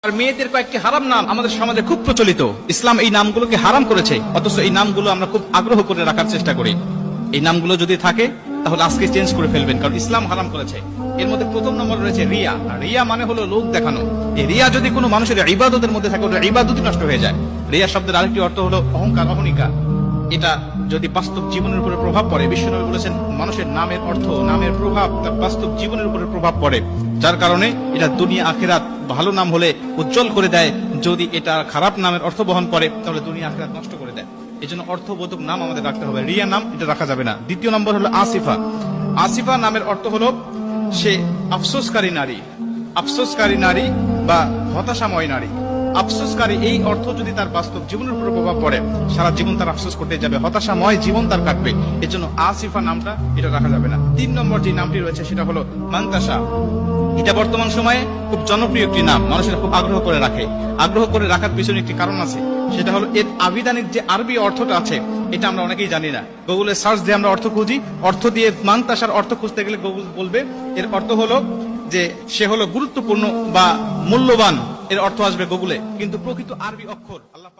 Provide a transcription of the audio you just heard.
আর মেয়েদের কয়েকটি হারাম নাম আমাদের সমাজে খুব প্রচলিত। ইসলাম এই নামগুলোকে হারাম করেছে, অথচ এই নামগুলো আমরা খুব আগ্রহ করে রাখার চেষ্টা করি। এই নামগুলো যদি থাকে তাহলে আজকে চেঞ্জ করে ফেলবেন, কারণ ইসলাম হারাম করেছে। এর মধ্যে প্রথম নম্বর রয়েছে রিয়া। রিয়া মানে হলো লোক দেখানো। এই রিয়া যদি কোনো মানুষের ইবাদতের মধ্যে থাকে, ওটা ইবাদতই নষ্ট হয়ে যায়। রিয়া শব্দের আরেকটি অর্থ হলো অহংকার, অহনিকা। এটা যদি বাস্তব জীবনের উপরে প্রভাব পড়ে, বিশ্বনবী বলেছেন মানুষের নামের অর্থ, নামের প্রভাব তার বাস্তব জীবনের উপরে প্রভাব পড়ে, যার কারণে এটা দুনিয়া আখিরাত ভালো নাম হলে উজ্জ্বল করে দেয়, যদি এটা খারাপ নামের অর্থ বহন করে তাহলে দুনিয়া আখিরাত নষ্ট করে দেয়। এই জন্য অর্থবোধক নাম আমাদের রাখতে হবে, রিয়া নাম এটা রাখা যাবে না। দ্বিতীয় নম্বর হলো আসিফা। আসিফা নামের অর্থ হলো সে আফসোসকারী নারী। আফসোসকারী নারী বা হতাশাময় নারী। আফসোসকারী এই অর্থ যদি তার বাস্তব জীবনের উপর প্রভাব পড়ে, সারা জীবন তার আফসোস করতে যাবে, হতাশাময় জীবন তার কাটবে। এর জন্য আসিফা নামটা এটা রাখা যাবে না। 3 নম্বর যে নামটি রয়েছে সেটা হলো মান্তাসা। এটা বর্তমান সময়ে খুব জনপ্রিয় একটি নাম, মানুষেরা খুব আগ্রহ করে রাখে। আগ্রহ করে রাখার পিছনে একটি কারণ আছে, সেটা হলো এর আবিধানিক যে আরবি অর্থটা আছে এটা আমরা অনেকেই জানি না। গুগলে সার্চ দিয়ে আমরা অর্থ খুঁজি, অর্থ দিয়ে মান্তাসার অর্থ খুঁজতে গেলে গুগল বলবে এর অর্থ হলো যে সে হলো গুরুত্বপূর্ণ বা মূল্যবান, এর অর্থ আসবে গুগলে, কিন্তু প্রকৃত আরবি অক্ষর আল্লাহ